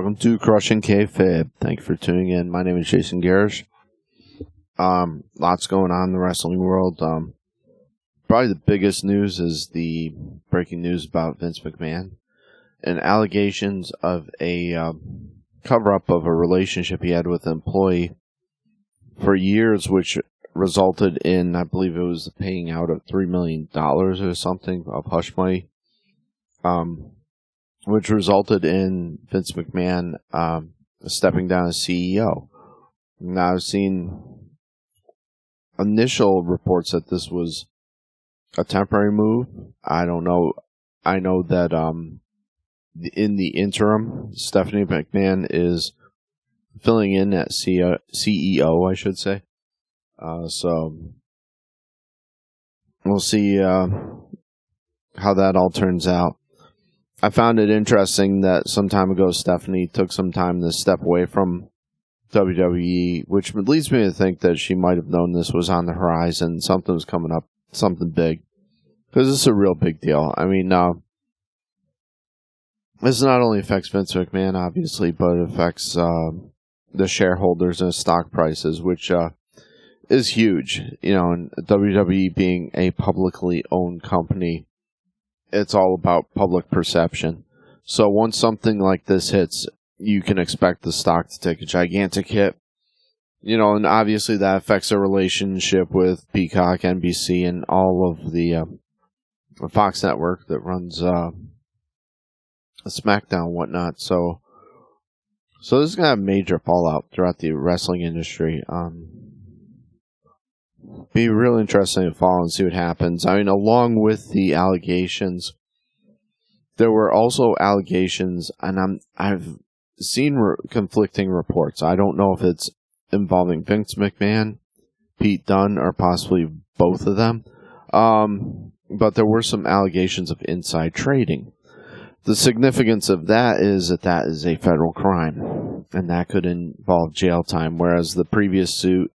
Welcome to Crushing Kayfabe. Thank you for tuning in. My name is Jason Garish. Lots going on in the wrestling world. Probably the biggest news is the breaking news about Vince McMahon and allegations of a cover-up of a relationship he had with an employee for years, which resulted in, I believe it was the paying out of $3 million or something of hush money, which resulted in Vince McMahon stepping down as CEO. Now, I've seen initial reports that this was a temporary move. I don't know. I know that in the interim, Stephanie McMahon is filling in at CEO, I should say. So we'll see how that all turns out. I found it interesting that some time ago Stephanie took some time to step away from WWE, which leads me to think that she might have known this was on the horizon, something was coming up, something big. Because this is a real big deal. I mean, this not only affects Vince McMahon, obviously, but it affects the shareholders and stock prices, which is huge. You know, and WWE being a publicly owned company, it's all about public perception. So once something like this hits, you can expect the stock to take a gigantic hit. You know, and obviously that affects a relationship with Peacock, NBC, and all of the Fox network that runs SmackDown and whatnot. So this is going to have major fallout throughout the wrestling industry. Be really interesting to follow and see what happens. I mean, along with the allegations, there were also allegations, and I've seen conflicting reports. I don't know if it's involving Vince McMahon, Pete Dunne, or possibly both of them. But there were some allegations of inside trading. The significance of that is a federal crime, and that could involve jail time, whereas the previous suit,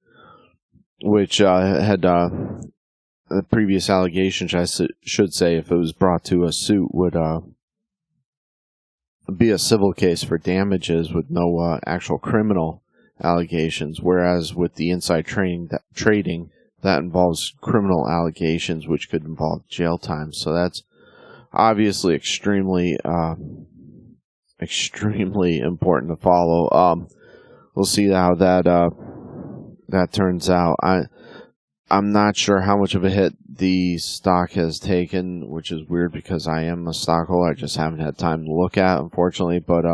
which had the previous allegations, I should say, if it was brought to a suit, would be a civil case for damages with no actual criminal allegations, whereas with the inside trading, that involves criminal allegations, which could involve jail time. So that's obviously extremely important to follow. We'll see how that turns out. I'm not sure how much of a hit the stock has taken, which is weird because I am a stockholder. I just haven't had time to look at, unfortunately. But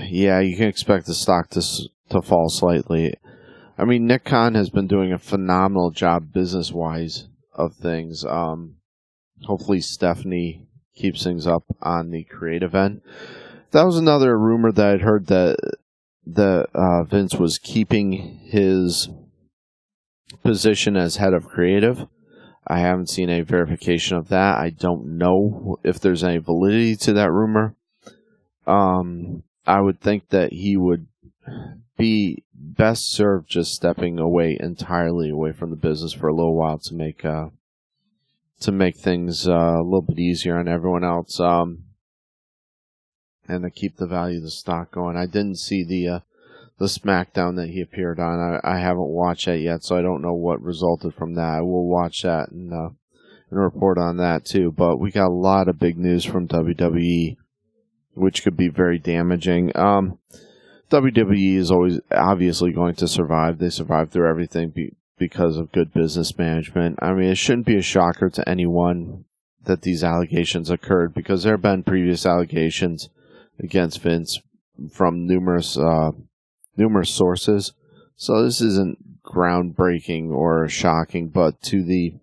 yeah, you can expect the stock to fall slightly. I mean, Nick Khan has been doing a phenomenal job business-wise of things. Hopefully Stephanie keeps things up on the creative end. That was another rumor that I'd heard that Vince was keeping his position as head of creative. I haven't seen any verification of that. I don't know if there's any validity to that rumor. I would think that he would be best served just stepping entirely away from the business for a little while to make things a little bit easier on everyone else, and to keep the value of the stock going. I didn't see the SmackDown that he appeared on. I haven't watched that yet, so I don't know what resulted from that. I will watch that and report on that too. But we got a lot of big news from WWE, which could be very damaging. WWE is always obviously going to survive. They survive through everything because of good business management. I mean, it shouldn't be a shocker to anyone that these allegations occurred, because there have been previous allegations against Vince from numerous sources. So this isn't groundbreaking or shocking, but to the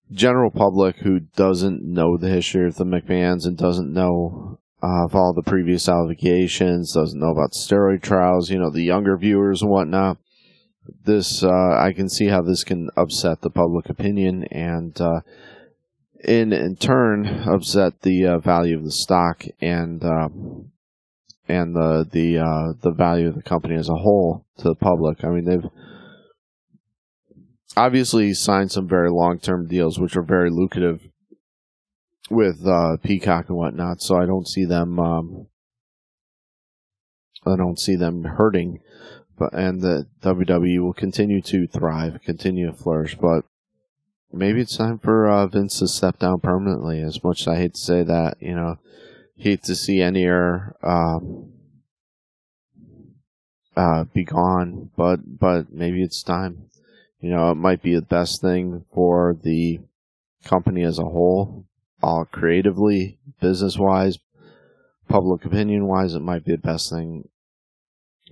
general public who doesn't know the history of the McMahons and doesn't know of all the previous allegations, doesn't know about steroid trials, you know, the younger viewers and whatnot, this I can see how this can upset the public opinion and in turn upset the value of the stock and the value of the company as a whole to the public. I mean, they've obviously signed some very long-term deals, which are very lucrative with Peacock and whatnot. So I don't see them. I don't see them hurting. And the WWE will continue to thrive, continue to flourish. But maybe it's time for Vince to step down permanently. As much as I hate to say that, hate to see any air be gone, but maybe it's time. It might be the best thing for the company as a whole, creatively, business-wise, public opinion-wise. It might be the best thing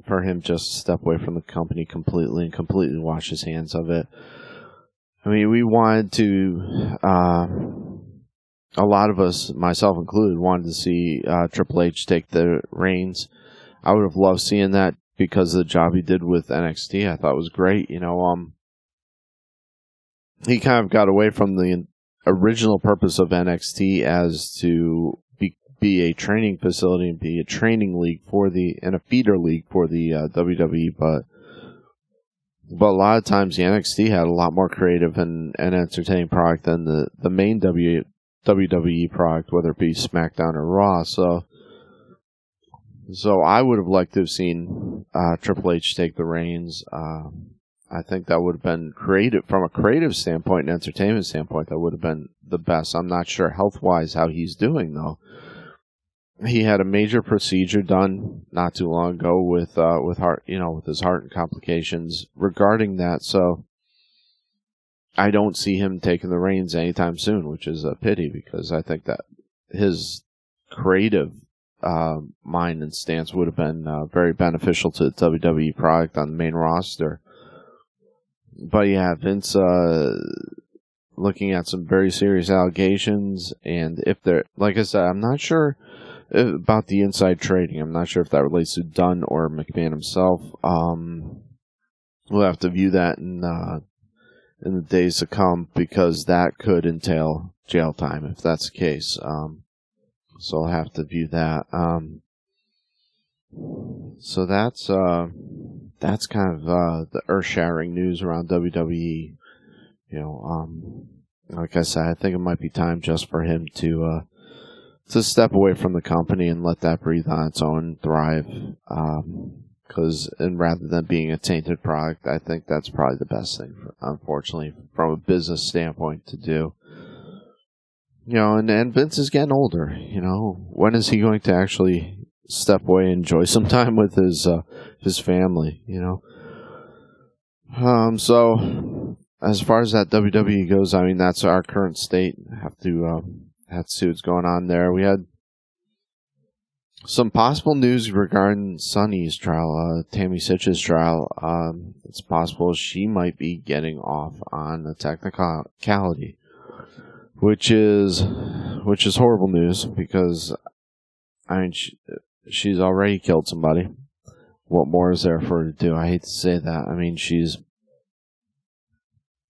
for him just to step away from the company completely and completely wash his hands of it. I mean, we wanted to, a lot of us, myself included, wanted to see Triple H take the reins. I would have loved seeing that because of the job he did with NXT. I thought it was great. He kind of got away from the original purpose of NXT as to be a training facility and be a training league and a feeder league for the WWE, but a lot of times the NXT had a lot more creative and entertaining product than the main WWE product, whether it be SmackDown or Raw. So I would have liked to have seen Triple H take the reins. I think that would have been creative from a creative standpoint and entertainment standpoint. That would have been the best. I'm not sure health-wise how he's doing though. He had a major procedure done not too long ago with heart, with his heart and complications regarding that. So I don't see him taking the reins anytime soon, which is a pity because I think that his creative mind and stance would have been very beneficial to the WWE product on the main roster. But yeah, Vince looking at some very serious allegations, and if they're, like I said, I'm not sure about the inside trading. I'm not sure if that relates to Dunn or McMahon himself. We'll have to view that in the days to come because that could entail jail time if that's the case. So I'll have to view that. So that's kind of the earth-shattering news around WWE. Like I said, I think it might be time just for him to step away from the company and let that breathe on its own, thrive. And rather than being a tainted product, I think that's probably the best thing, unfortunately, from a business standpoint to do. And Vince is getting older. When is he going to actually step away and enjoy some time with his family? So as far as that WWE goes, I mean that's our current state. Have to see what's going on there. We had some possible news regarding Sunny's trial, Tammy Sitch's trial. It's possible she might be getting off on a technicality, which is horrible news because I mean she's already killed somebody. What more is there for her to do? I hate to say that. I mean she's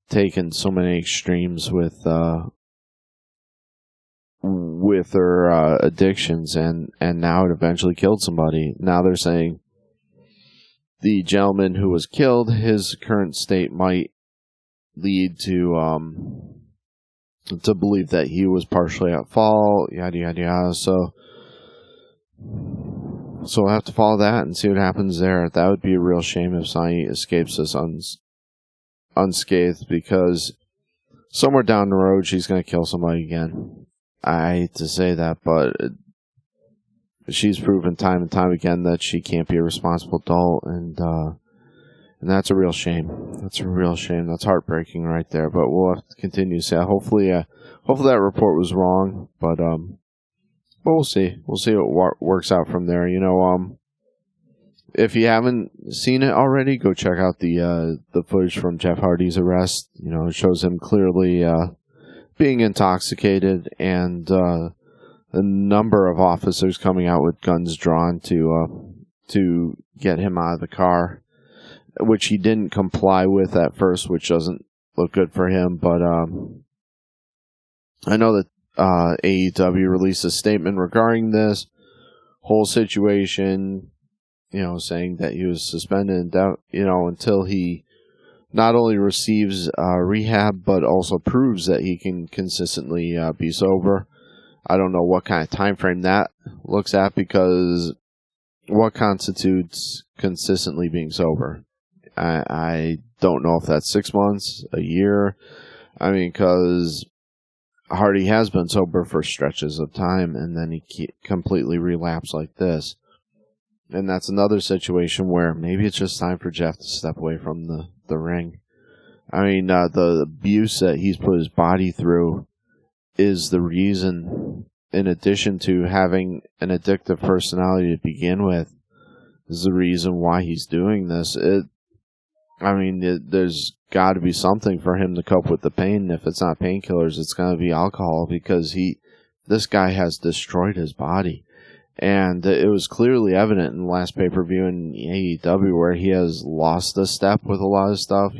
taken so many extremes with her addictions, and now it eventually killed somebody. Now they're saying the gentleman who was killed, his current state might lead to believe that he was partially at fault, yada yada yada. So we'll have to follow that and see what happens there. That would be a real shame if Sonny escapes this unscathed, because somewhere down the road she's going to kill somebody again. I hate to say that, but she's proven time and time again that she can't be a responsible adult, and that's a real shame. That's a real shame. That's heartbreaking right there. But we'll have to continue to see. Hopefully that report was wrong, but we'll see. We'll see what works out from there. If you haven't seen it already, go check out the footage from Jeff Hardy's arrest. It shows him clearly being intoxicated, and a number of officers coming out with guns drawn to get him out of the car, which he didn't comply with at first, which doesn't look good for him. But I know that AEW released a statement regarding this whole situation, saying that he was suspended, until he not only receives rehab, but also proves that he can consistently be sober. I don't know what kind of time frame that looks at, because what constitutes consistently being sober? I don't know if that's 6 months, a year. I mean, because Hardy has been sober for stretches of time, and then he completely relapsed like this. And that's another situation where maybe it's just time for Jeff to step away from the ring. I mean, the abuse that he's put his body through is the reason, in addition to having an addictive personality to begin with, is the reason why he's doing this. There's got to be something for him to cope with the pain. If it's not painkillers, it's going to be alcohol, because this guy has destroyed his body. And it was clearly evident in the last pay-per-view in AEW, where he has lost a step with a lot of stuff,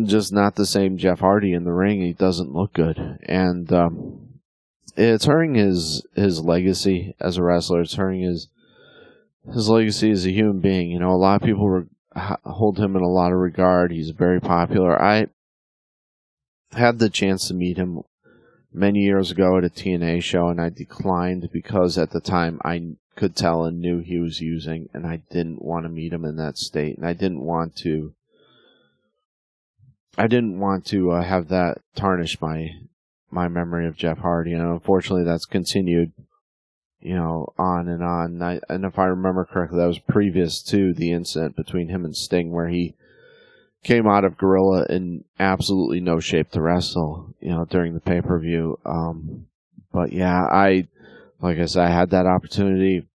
just not the same Jeff Hardy in the ring. He doesn't look good. And it's hurting his legacy as a wrestler. It's hurting his legacy as a human being. A lot of people hold him in a lot of regard. He's very popular. I had the chance to meet him many years ago at a TNA show, and I declined because at the time I could tell and knew he was using, and I didn't want to meet him in that state, and I didn't want to have that tarnish my memory of Jeff Hardy. And unfortunately, that's continued, on and on. And if I remember correctly, that was previous to the incident between him and Sting, where he came out of Gorilla in absolutely no shape to wrestle, during the pay-per-view. But yeah, like I said, I had that opportunity,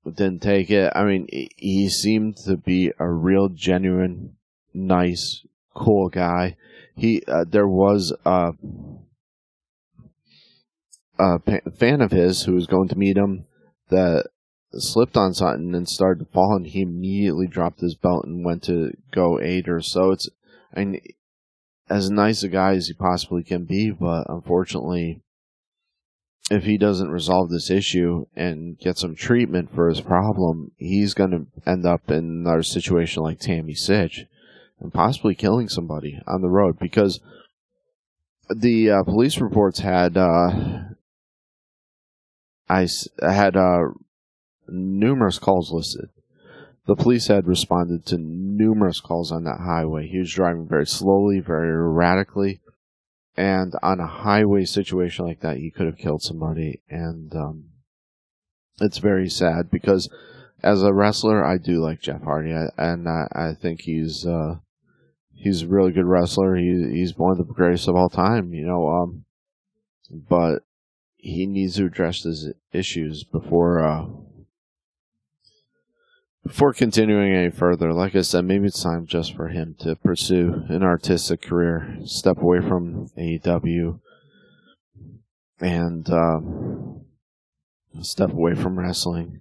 didn't take it. I mean, he seemed to be a real, genuine, nice, cool guy. There was a fan of his who was going to meet him that slipped on something and started to fall, and he immediately dropped his belt and went to go aid her. So as nice a guy as he possibly can be, but unfortunately, if he doesn't resolve this issue and get some treatment for his problem, he's going to end up in another situation like Tammy Sitch, and possibly killing somebody on the road, because the police reports had numerous calls listed. The police had responded to numerous calls on that highway. He was driving very slowly, very erratically, and on a highway situation like that, he could have killed somebody. And it's very sad, because as a wrestler, I do like Jeff Hardy, I think he's a really good wrestler. He's one of the greatest of all time, but he needs to address his issues before continuing any further. Like I said, maybe it's time just for him to pursue an artistic career, step away from AEW, and step away from wrestling,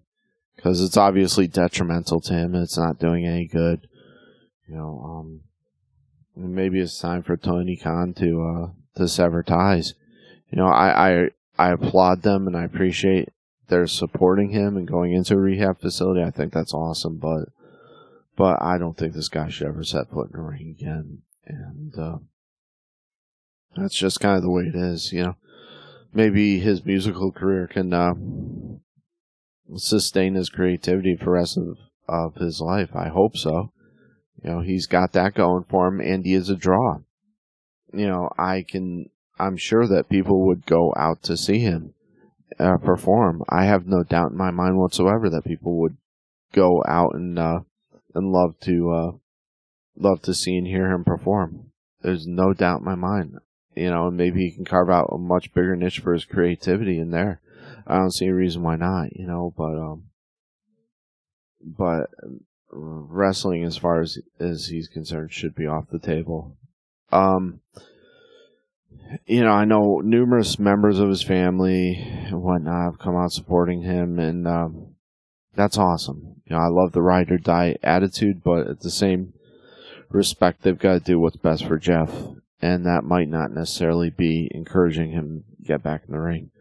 because it's obviously detrimental to him. It's not doing any good. Maybe it's time for Tony Khan to sever ties. I applaud them, and I appreciate they're supporting him and going into a rehab facility. I think that's awesome, but I don't think this guy should ever set foot in a ring again. And that's just kind of the way it is, Maybe his musical career can sustain his creativity for the rest of his life. I hope so. He's got that going for him, and he is a draw. I'm sure that people would go out to see him perform. I have no doubt in my mind whatsoever that people would go out and love to see and hear him perform. There's no doubt in my mind. And maybe he can carve out a much bigger niche for his creativity in there. I don't see a reason why not. But wrestling, as far as he's concerned, should be off the table. I know numerous members of his family and whatnot have come out supporting him, and that's awesome. I love the ride or die attitude, but at the same respect, they've got to do what's best for Jeff, and that might not necessarily be encouraging him to get back in the ring.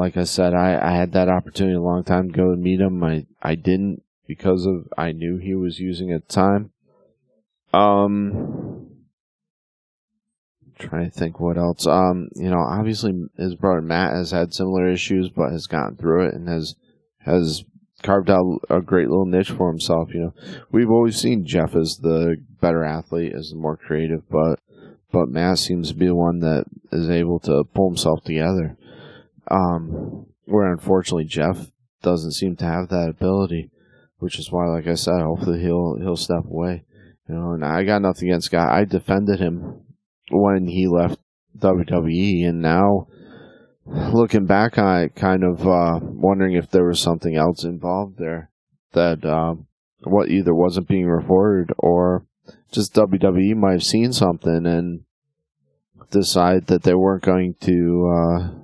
Like I said, I had that opportunity a long time to go and meet him. I didn't, because I knew he was using at the time. Trying to think what else. Obviously his brother Matt has had similar issues, but has gotten through it and has carved out a great little niche for himself. We've always seen Jeff as the better athlete, as the more creative, but Matt seems to be the one that is able to pull himself together. Where unfortunately Jeff doesn't seem to have that ability, which is why, like I said, hopefully he'll step away. And I got nothing against Scott. I defended him when he left WWE, and now looking back on it, kind of wondering if there was something else involved there that what either wasn't being reported or just WWE might have seen something and decide that they weren't going to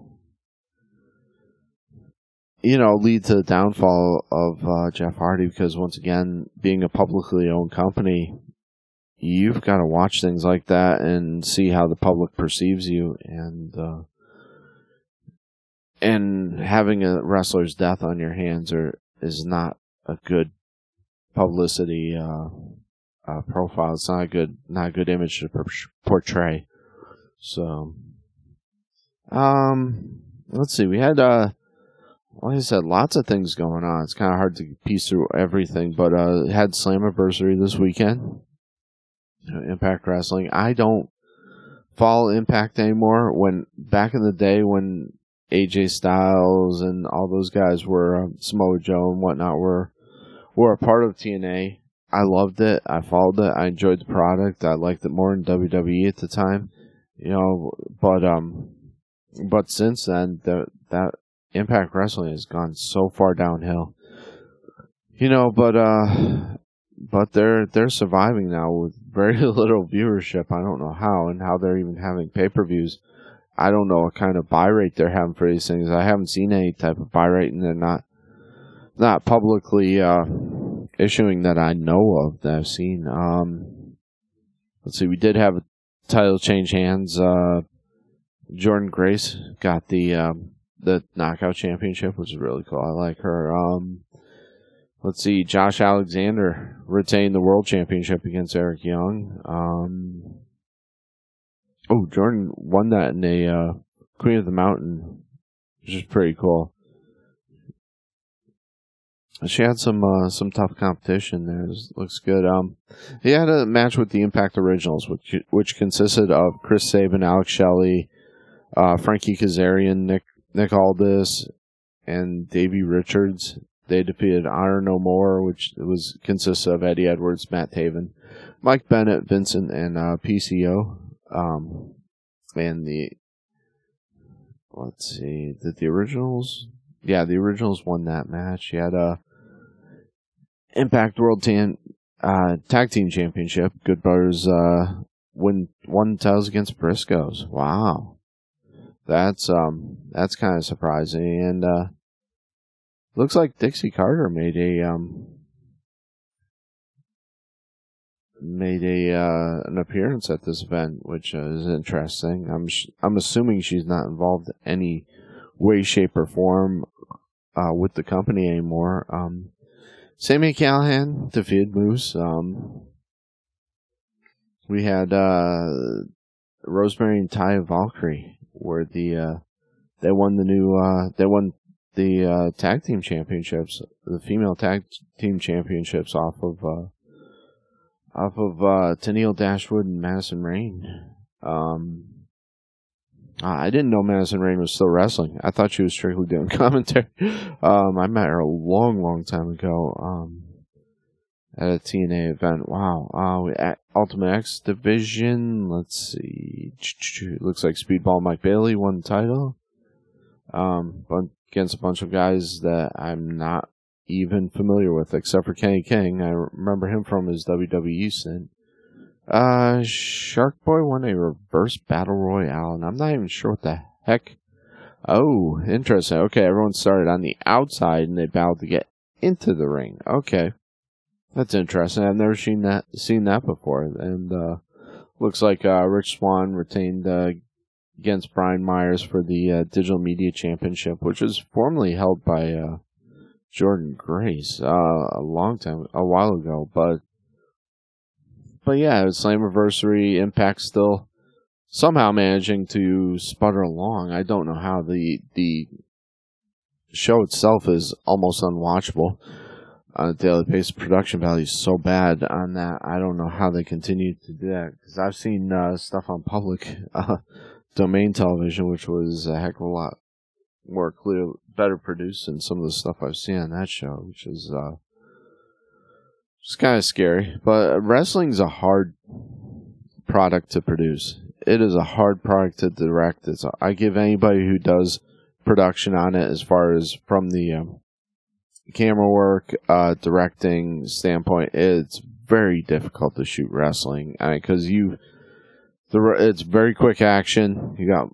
lead to the downfall of Jeff Hardy, because once again, being a publicly owned company, you've got to watch things like that and see how the public perceives you, and having a wrestler's death on your hands is not a good publicity profile. It's not a good image to portray. So, let's see. We had like I said, lots of things going on. It's kind of hard to piece through everything, but had Slammiversary this weekend. Impact Wrestling. I don't follow Impact anymore. When back in the day when AJ Styles and all those guys were Samoa Joe and whatnot were a part of TNA, I loved it. I followed it. I enjoyed the product. I liked it more than WWE at the time. But since then, that Impact Wrestling has gone so far downhill. But they're surviving now with very little viewership. I don't know how, and how they're even having pay-per-views. I don't know what kind of buy rate they're having for these things. I haven't seen any type of buy rate, and they're not publicly issuing that I know of that I've seen. Let's see, we did have a title change hands. Jordan Grace got the Knockout Championship, which is really cool. I like her. Let's see, Josh Alexander retained the World Championship against Eric Young. Jordan won that in a Queen of the Mountain, which is pretty cool. She had some tough competition there. It looks good. He had a match with the Impact Originals, which consisted of Chris Sabin, Alex Shelley, Frankie Kazarian, Nick Aldis, and Davey Richards. They defeated Honor No More, which consists of Eddie Edwards, Matt Taven, Mike Bennett, Vincent, and PCO. And let's see, did the Originals? Yeah, the Originals won that match. You had Impact World Tag Team Championship. Good Brothers won titles against Briscoes. Wow, that's kind of surprising. And looks like Dixie Carter made an appearance at this event, which is interesting. I'm assuming she's not involved in any way, shape, or form with the company anymore. Sami Callihan defeated Moose. We had Rosemary and Taya Valkyrie, where they won the tag team championships, the female tag team championships off of Tennille Dashwood and Madison Rayne. I didn't know Madison Rayne was still wrestling. I thought she was strictly doing commentary. I met her a long, long time ago at a TNA event. Wow. At Ultimate X Division, let's see. It looks like Speedball Mike Bailey won the title. But against a bunch of guys that I'm not even familiar with, except for Kenny King. I remember him from his WWE stint. Shark Boy won a reverse battle royale, and I'm not even sure what the heck. Oh, interesting. Okay, everyone started on the outside, and they battled to get into the ring. Okay, that's interesting. I've never seen that before. And looks like Rich Swann retained against Brian Myers for the Digital Media Championship, which was formerly held by Jordan Grace a while ago, but yeah, it was Slammiversary. Impact still somehow managing to sputter along. I don't know how. The show itself is almost unwatchable on a daily basis. Production value is so bad on that. I don't know how they continue to do that, because I've seen stuff on public domain television, which was a heck of a lot more clear, better produced than some of the stuff I've seen on that show, which is just kind of scary. But wrestling's a hard product to produce. It is a hard product to direct. I give anybody who does production on it, as far as from the camera work, directing standpoint, it's very difficult to shoot wrestling, because it's very quick action. You got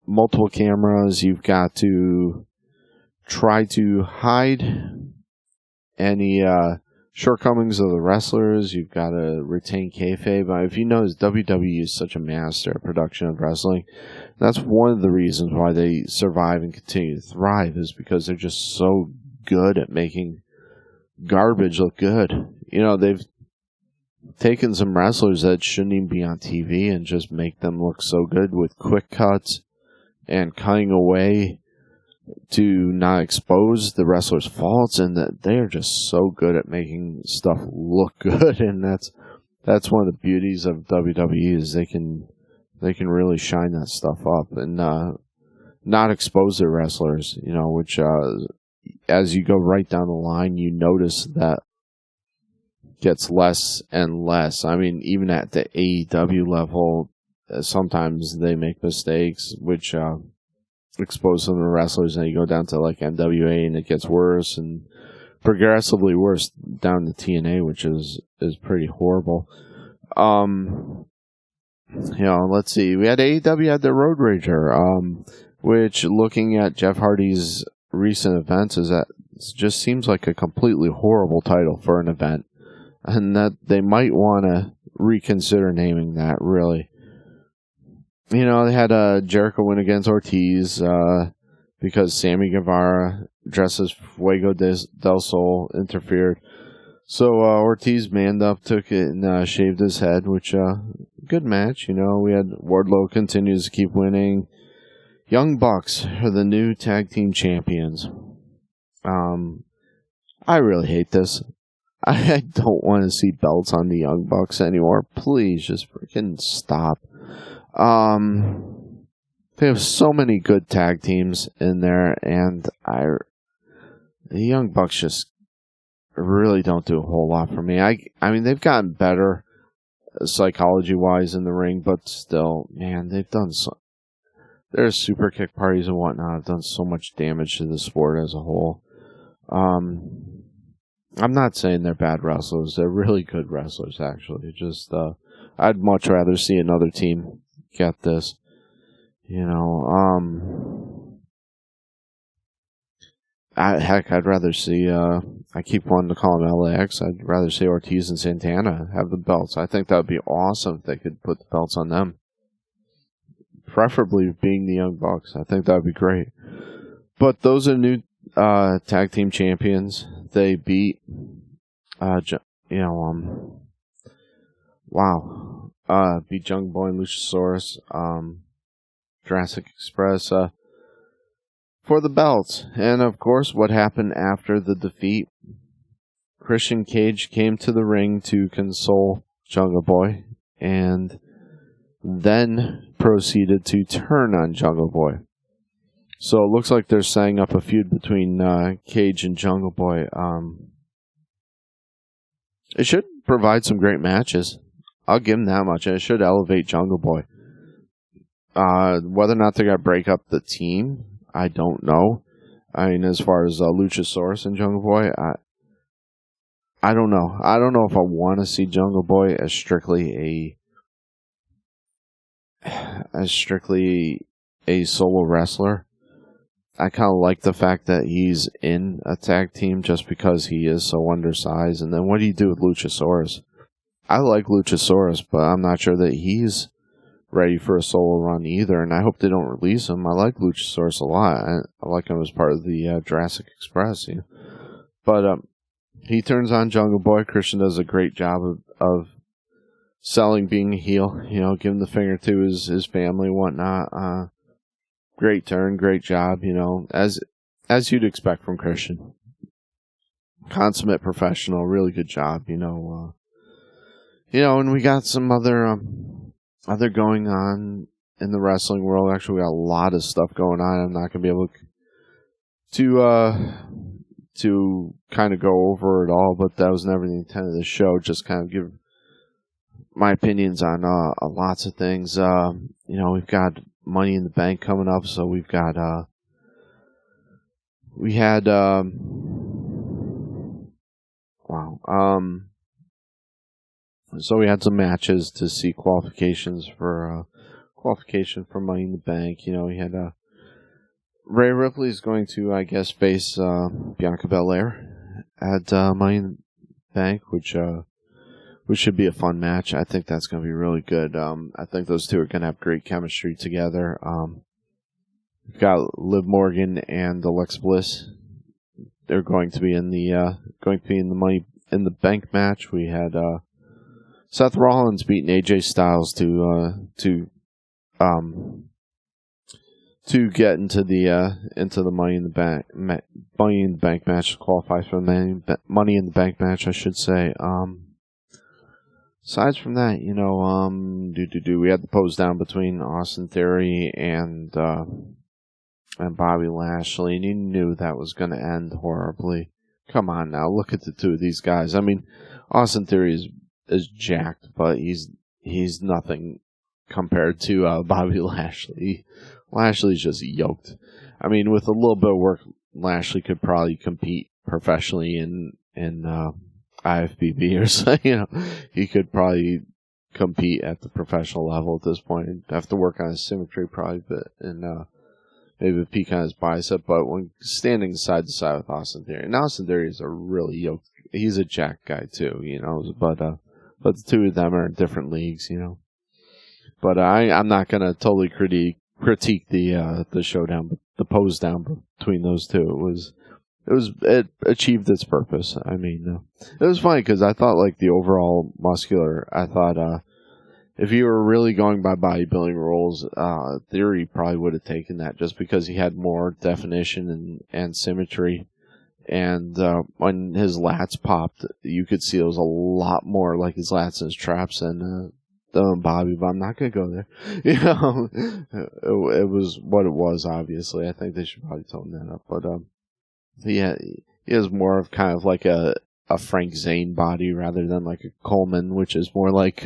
multiple cameras. You've got to try to hide any shortcomings of the wrestlers. You've got to retain kayfabe. If you notice, WWE is such a master at production of wrestling. That's one of the reasons why they survive and continue to thrive, is because they're just so good at making garbage look good. They've taken some wrestlers that shouldn't even be on TV and just make them look so good with quick cuts and cutting away to not expose the wrestler's faults, and that they are just so good at making stuff look good. And that's one of the beauties of WWE, is they can really shine that stuff up and not expose their wrestlers, which as you go right down the line, you notice that gets less and less. I mean, even at the AEW level, sometimes they make mistakes, which expose some of the wrestlers, and you go down to like NWA, and it gets worse and progressively worse down to TNA, which is pretty horrible. Let's see. We had AEW had the Road Rager, which, looking at Jeff Hardy's recent events, is that it just seems like a completely horrible title for an event, and that they might want to reconsider naming that, really. They had Jericho win against Ortiz because Sammy Guevara, dressed as Fuego del Sol, interfered. So Ortiz manned up, took it, and shaved his head, which, good match. We had Wardlow continues to keep winning. Young Bucks are the new tag team champions. I really hate this. I don't want to see belts on the Young Bucks anymore. Please, just freaking stop. They have so many good tag teams in there, and the Young Bucks just really don't do a whole lot for me. I mean, they've gotten better psychology-wise in the ring, but still, man, they've done their super kick parties and whatnot have done so much damage to the sport as a whole. I'm not saying they're bad wrestlers. They're really good wrestlers, actually. Just, I'd much rather see another team get this. I'd rather see, I keep wanting to call them LAX. I'd rather see Ortiz and Santana have the belts. I think that would be awesome if they could put the belts on them. Preferably being the Young Bucks. I think that would be great. But those are new tag team champions. They beat, beat Jungle Boy and Luchasaurus, Jurassic Express, for the belts. And of course, what happened after the defeat? Christian Cage came to the ring to console Jungle Boy, and then proceeded to turn on Jungle Boy. So it looks like they're setting up a feud between Cage and Jungle Boy. It should provide some great matches. I'll give them that much. And it should elevate Jungle Boy. Whether or not they're going to break up the team, I don't know. I mean, as far as Luchasaurus and Jungle Boy, I don't know. I don't know if I want to see Jungle Boy as strictly a solo wrestler. I kind of like the fact that he's in a tag team just because he is so undersized. And then what do you do with Luchasaurus? I like Luchasaurus, but I'm not sure that he's ready for a solo run either, and I hope they don't release him. I like Luchasaurus a lot. I like him as part of the Jurassic Express. But he turns on Jungle Boy. Christian does a great job of selling being a heel, giving the finger to his family and whatnot. Great turn, great job, as you'd expect from Christian. Consummate professional, really good job, and we got some other going on in the wrestling world. Actually, we got a lot of stuff going on. I'm not going to be able to kind of go over it all, but that was never the intent of the show. Just kind of give my opinions on lots of things. We've got Money in the Bank coming up, so we've got so we had some matches to see qualification for Money in the Bank. We had Rhea Ripley is going to, I guess, face Bianca Belair at Money in the Bank, which should be a fun match. I think that's going to be really good. I think those two are going to have great chemistry together. We've got Liv Morgan and Alexa Bliss. They're going to be in the Money in the Bank match. We had Seth Rollins beating AJ Styles to get into the Money in the Bank match, to qualify for the Money in the Bank match, I should say. Aside from that, we had the pose down between Austin Theory and Bobby Lashley, and you knew that was going to end horribly. Come on now, look at the two of these guys. I mean, Austin Theory is jacked, but he's nothing compared to Bobby Lashley. Lashley's just yoked. I mean, with a little bit of work, Lashley could probably compete professionally in IFBB or so. He could probably compete at the professional level at this point. He'd have to work on his symmetry probably, and maybe peek on his bicep. But when standing side to side with Austin Theory, and Austin Theory is a really yoked. He's a jack guy too, But the two of them are in different leagues, But I'm not gonna totally critique the showdown, the pose down between those two. It achieved its purpose. I mean, it was funny because I thought the overall muscular. I thought if you were really going by bodybuilding rules, Theory probably would have taken that just because he had more definition and symmetry. And when his lats popped, you could see it was a lot more like his lats and his traps than Bobby. But I'm not gonna go there. It was what it was. Obviously, I think they should probably tone that up. But he has more of kind of like a Frank Zane body rather than like a Coleman, which is more like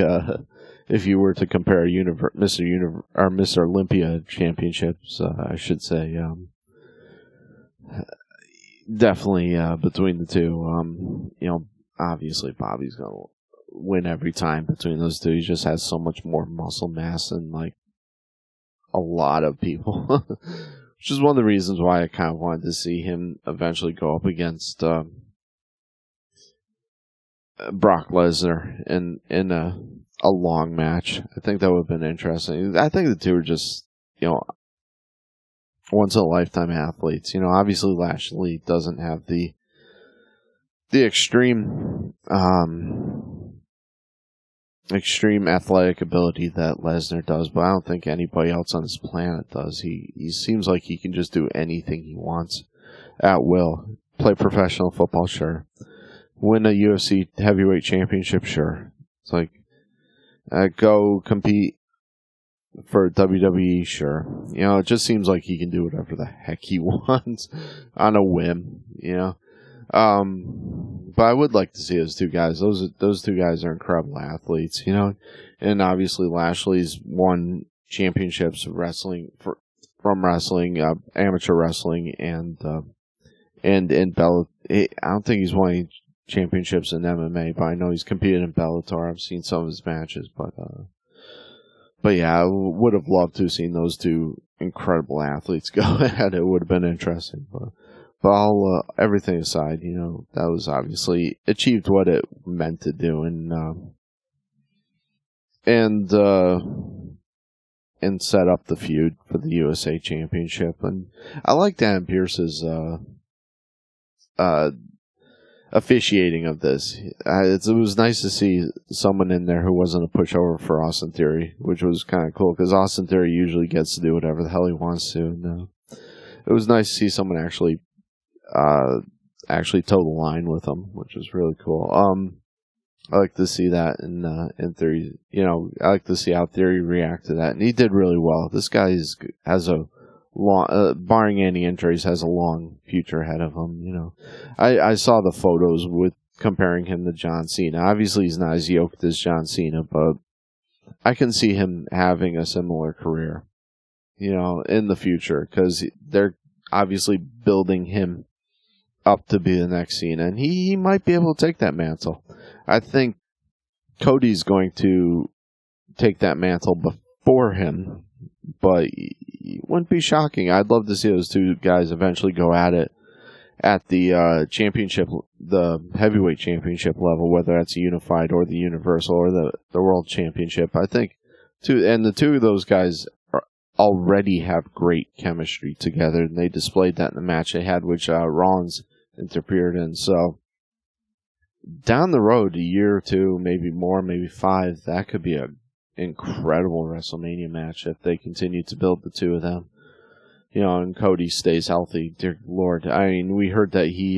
if you were to compare Mr. Olympia championships, I should say. Definitely between the two. Obviously Bobby's gonna win every time between those two. He just has so much more muscle mass than a lot of people. Which is one of the reasons why I kind of wanted to see him eventually go up against Brock Lesnar in a long match. I think that would have been interesting. I think the two are just, once in a lifetime athletes. Obviously Lashley doesn't have the extreme athletic ability that Lesnar does, but I don't think anybody else on this planet does. He seems like he can just do anything he wants at will. Play professional football, sure. Win a UFC heavyweight championship, sure. It's go compete for WWE, sure. It just seems like he can do whatever the heck he wants on a whim, But I would like to see those two guys. Those two guys are incredible athletes, And obviously Lashley's won championships of wrestling from wrestling, amateur wrestling, and in Bellator. I don't think he's won any championships in MMA, but I know he's competed in Bellator. I've seen some of his matches, but yeah, I would have loved to have seen those two incredible athletes go at it. It would have been interesting, but all everything aside, that was obviously achieved what it meant to do, and set up the feud for the USA Championship. And I liked Adam Pearce's. officiating of this. It was nice to see someone in there who wasn't a pushover for Austin Theory, which was kind of cool, because Austin Theory usually gets to do whatever the hell he wants to. And, it was nice to see someone actually toe the line with him, which was really cool. I like to see that in Theory. I like to see how Theory react to that, and he did really well. This guy has a long, barring any injuries, has a long future ahead of him. I saw the photos with comparing him to John Cena. Obviously, he's not as yoked as John Cena, but I can see him having a similar career, in the future, because they're obviously building him up to be the next Cena, and he might be able to take that mantle. I think Cody's going to take that mantle before him, but it wouldn't be shocking. I'd love to see those two guys eventually go at it at the championship, the heavyweight championship level, whether that's a unified or the universal or the world championship. I think the two of those guys already have great chemistry together, and they displayed that in the match they had, which Rollins interfered in. So down the road, a year or two, maybe more, maybe 5, that could be an incredible WrestleMania match if they continue to build the two of them. And Cody stays healthy. Dear Lord. I mean, we heard that he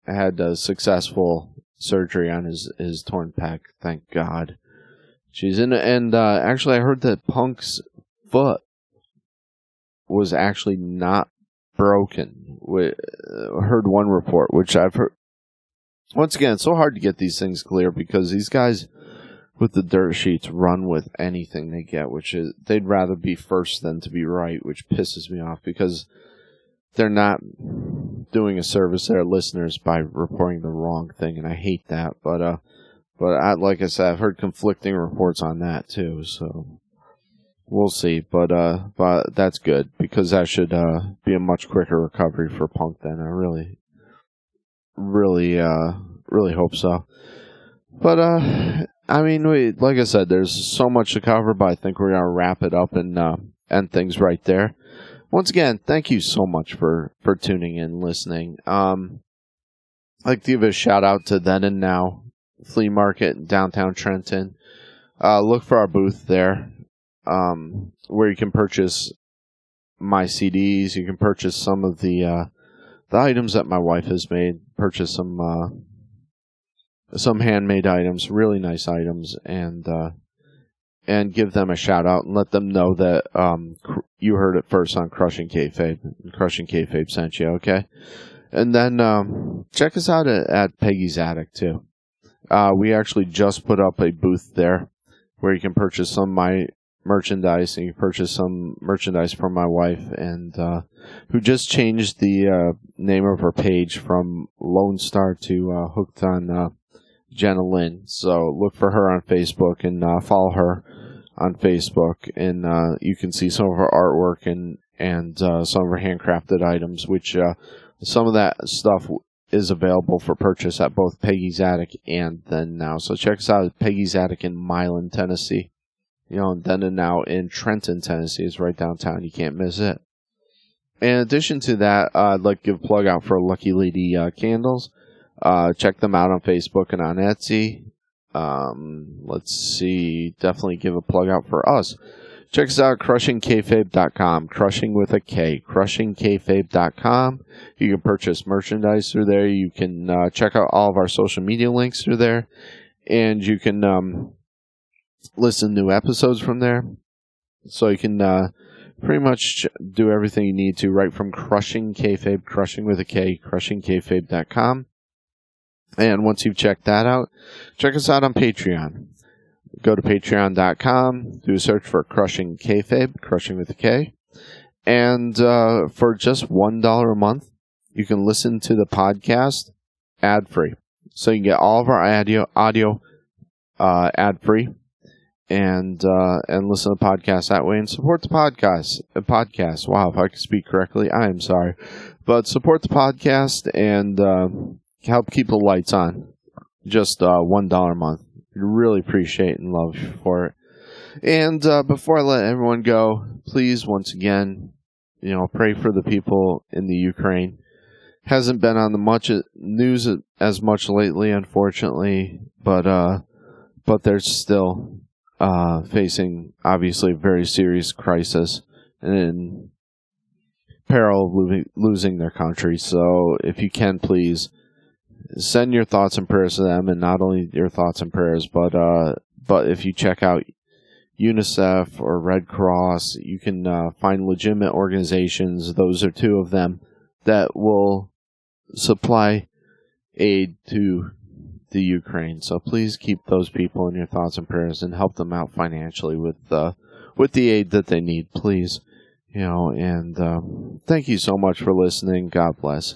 had a successful surgery on his torn pec. Thank God. Actually, I heard that Punk's foot was actually not broken. Heard one report, which I've heard. Once again, it's so hard to get these things clear because these guys with the dirt sheets run with anything they get, which is they'd rather be first than to be right, which pisses me off because they're not doing a service to their listeners by reporting the wrong thing, and I hate that. But like I said, I've heard conflicting reports on that too, so we'll see. But that's good because that should be a much quicker recovery for Punk then. I really hope so. But I mean, like I said, there's so much to cover, but I think we're gonna wrap it up and end things right there. Once again, thank you so much for tuning in, listening. I'd like to give a shout out to Then and Now Flea Market in downtown Trenton. Look for our booth there, where you can purchase my CDs. You can purchase some of the items that my wife has made. Purchase some handmade items, really nice items, and give them a shout out and let them know that you heard it first on Crushing Kayfabe. Crushing Kayfabe sent you, okay? And then check us out at Peggy's Attic too. We actually just put up a booth there where you can purchase some of my merchandise, and you can purchase some merchandise from my wife, and who just changed the name of her page from Lone Star to Hooked on Jenna Lynn. So look for her on Facebook and follow her on Facebook, and you can see some of her artwork and some of her handcrafted items, which some of that stuff is available for purchase at both Peggy's Attic and Then Now. So check us out at Peggy's Attic in Milan, Tennessee. And Then and Now in Trenton, Tennessee. It's right downtown. You can't miss it. In addition to that, I'd like to give a plug out for Lucky Lady Candles. Check them out on Facebook and on Etsy. Let's see. Definitely give a plug out for us. Check us out at CrushingKayfabe.com. Crushing with a K. CrushingKayfabe.com. You can purchase merchandise through there. You can check out all of our social media links through there. And you can listen to new episodes from there. So you can pretty much do everything you need to right from Crushing Kayfabe, Crushing with a K, CrushingKayfabe.com. And once you've checked that out, check us out on Patreon. Go to patreon.com, do a search for Crushing Kayfabe, Crushing with a K. And for just $1 a month, you can listen to the podcast ad-free. So you can get all of our audio ad-free. And listen to the podcast that way and support the podcast. Wow, if I can speak correctly, I am sorry. But support the podcast and help keep the lights on. Just $1 a month. Really appreciate and love you for it. And before I let everyone go, please, once again, pray for the people in the Ukraine. hasn't been on the news as much lately, unfortunately, but they're still facing obviously a very serious crisis and in peril of losing their country. So if you can, please send your thoughts and prayers to them, and not only your thoughts and prayers, but if you check out UNICEF or Red Cross, you can find legitimate organizations. Those are two of them that will supply aid to the Ukraine. So please keep those people in your thoughts and prayers and help them out financially with the aid that they need, please. And thank you so much for listening. God bless.